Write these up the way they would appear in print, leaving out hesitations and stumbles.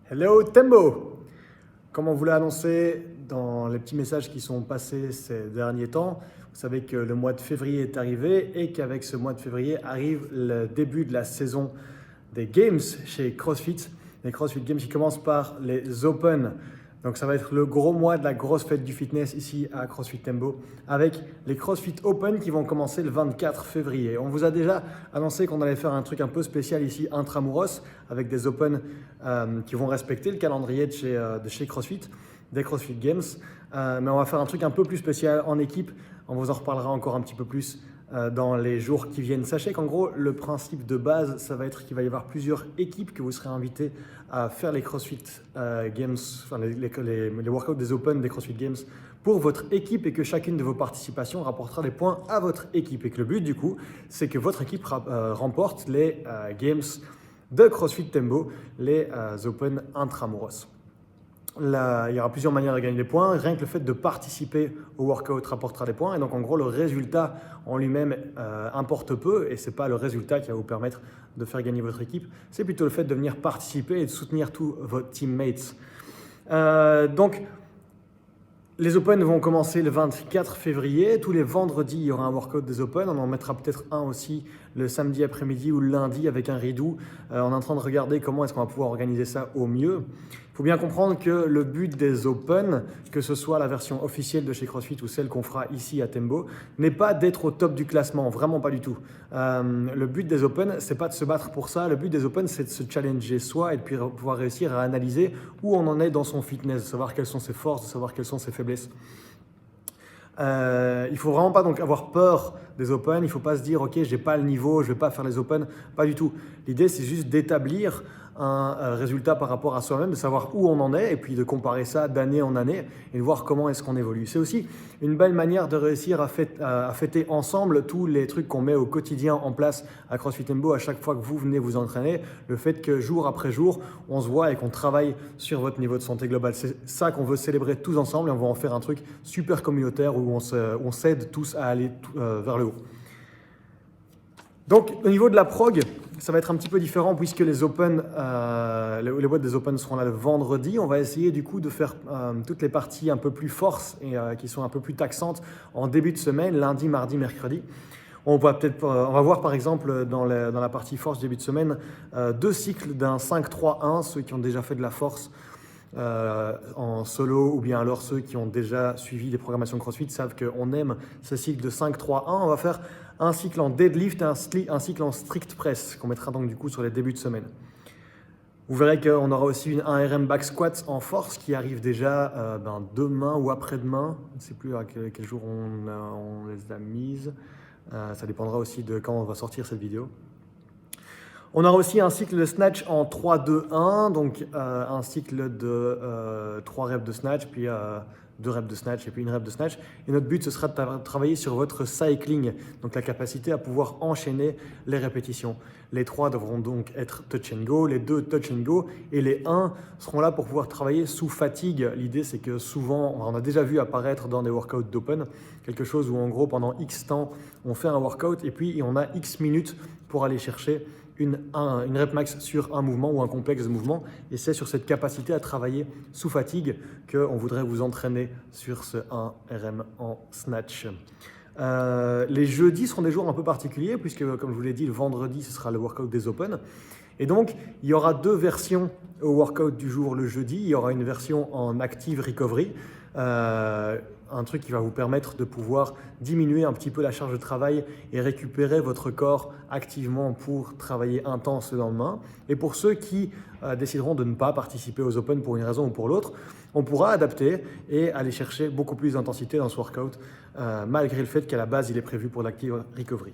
Hello Tembo! Comme on vous l'a annoncé dans les petits messages qui sont passés ces derniers temps, vous savez que le mois de février est arrivé et qu'avec ce mois de février arrive le début de la saison des Games chez CrossFit. Les CrossFit Games qui commencent par les Open. Donc ça va être le gros mois de la grosse fête du fitness ici à CrossFit Tembo avec les CrossFit Open qui vont commencer le 24 février. On vous a déjà annoncé qu'on allait faire un truc un peu spécial ici intramuros avec des Open qui vont respecter le calendrier de chez CrossFit, des CrossFit Games. Mais on va faire un truc un peu plus spécial en équipe. On vous en reparlera encore un petit peu plus dans les jours qui viennent. Sachez qu'en gros, le principe de base, ça va être qu'il va y avoir plusieurs équipes que vous serez invités à faire les CrossFit Games, enfin les workouts des Open des CrossFit Games pour votre équipe et que chacune de vos participations rapportera des points à votre équipe. Et que le but du coup, c'est que votre équipe remporte les Games de CrossFit Tembo, les Open Intramuros. Là, il y aura plusieurs manières de gagner des points. Rien que le fait de participer au workout rapportera des points. Et donc, en gros, le résultat en lui-même importe peu. Et ce n'est pas le résultat qui va vous permettre de faire gagner votre équipe. C'est plutôt le fait de venir participer et de soutenir tous vos teammates. Donc, les Open vont commencer le 24 février. Tous les vendredis, il y aura un workout des Open. On en mettra peut-être un aussi le samedi après-midi ou le lundi avec un redo. On est en train de regarder comment est-ce qu'on va pouvoir organiser ça au mieux. Il faut bien comprendre que le but des Open, que ce soit la version officielle de chez CrossFit ou celle qu'on fera ici à Tembo, n'est pas d'être au top du classement, vraiment pas du tout. Le but des Open, c'est pas de se battre pour ça. Le but des Open, c'est de se challenger soi et de pouvoir réussir à analyser où on en est dans son fitness, de savoir quelles sont ses forces, de savoir quelles sont ses faiblesses. Il faut vraiment pas donc avoir peur des Open. Il faut pas se dire ok, j'ai pas le niveau, je vais pas faire les Open. Pas du tout. L'idée, c'est juste d'établir un résultat par rapport à soi-même, de savoir où on en est et puis de comparer ça d'année en année et de voir comment est-ce qu'on évolue. C'est aussi une belle manière de réussir à fêter ensemble tous les trucs qu'on met au quotidien en place à CrossFit Tembo à chaque fois que vous venez vous entraîner. Le fait que jour après jour, on se voit et qu'on travaille sur votre niveau de santé globale. C'est ça qu'on veut célébrer tous ensemble et on va en faire un truc super communautaire où on s'aide tous à aller vers le haut. Donc, au niveau de la prog, ça va être un petit peu différent puisque les Open, les boîtes des Open seront là le vendredi. On va essayer du coup de faire toutes les parties un peu plus force et qui sont un peu plus taxantes en début de semaine, lundi, mardi, mercredi. On va voir par exemple dans la partie force début de semaine 2 cycles d'un 5-3-1, ceux qui ont déjà fait de la force en solo ou bien alors ceux qui ont déjà suivi les programmations CrossFit savent qu'on aime ce cycle de 5-3-1. On va faire un cycle en deadlift et un cycle en strict press qu'on mettra donc du coup sur les débuts de semaine. Vous verrez qu'on aura aussi un RM back squat en force qui arrive déjà demain ou après-demain. Je ne sais plus à quel jour on les a mises. Ça dépendra aussi de quand on va sortir cette vidéo. On aura aussi un cycle de snatch en 3-2-1, donc un cycle de 3 reps de snatch, puis 2 reps de snatch et puis 1 rep de snatch. Et notre but, ce sera de travailler sur votre cycling, donc la capacité à pouvoir enchaîner les répétitions. Les 3 devront donc être touch and go, les 2 touch and go, et les 1 seront là pour pouvoir travailler sous fatigue. L'idée, c'est que souvent, on a déjà vu apparaître dans des workouts d'open, quelque chose où en gros, pendant X temps, on fait un workout et puis on a X minutes pour aller chercher une rep max sur un mouvement ou un complexe de mouvement. Et c'est sur cette capacité à travailler sous fatigue qu'on voudrait vous entraîner sur ce 1 RM en snatch. Les jeudis seront des jours un peu particuliers puisque, comme je vous l'ai dit, le vendredi, ce sera le workout des Open. Et donc, il y aura 2 versions au workout du jour le jeudi. Il y aura une version en active recovery, un truc qui va vous permettre de pouvoir diminuer un petit peu la charge de travail et récupérer votre corps activement pour travailler intense le lendemain. Et pour ceux qui décideront de ne pas participer aux Open pour une raison ou pour l'autre, on pourra adapter et aller chercher beaucoup plus d'intensité dans ce workout, malgré le fait qu'à la base, il est prévu pour l'active recovery.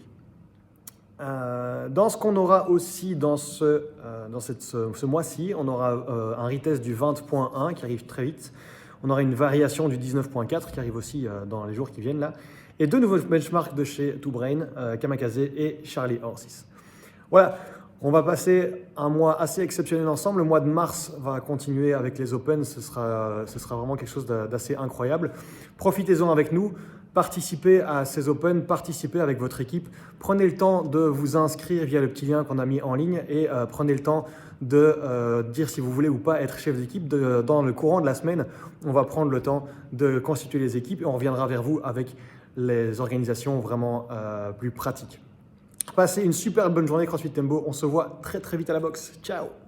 Dans ce qu'on aura aussi dans ce mois-ci, on aura un retest du 20.1 qui arrive très vite. On aura une variation du 19.4 qui arrive aussi dans les jours qui viennent là. Et 2 nouveaux benchmarks de chez Two Brain, Kamikaze et Charlie Horses. Voilà, on va passer un mois assez exceptionnel ensemble. Le mois de mars va continuer avec les Open. Ce sera vraiment quelque chose d'assez incroyable. Profitez-en avec nous. Participez à ces Open, participez avec votre équipe. Prenez le temps de vous inscrire via le petit lien qu'on a mis en ligne et prenez le temps de dire si vous voulez ou pas être chef d'équipe. Dans le courant de la semaine, on va prendre le temps de constituer les équipes et on reviendra vers vous avec les organisations vraiment plus pratiques. Passez une super bonne journée CrossFit Tembo. On se voit très très vite à la boxe. Ciao!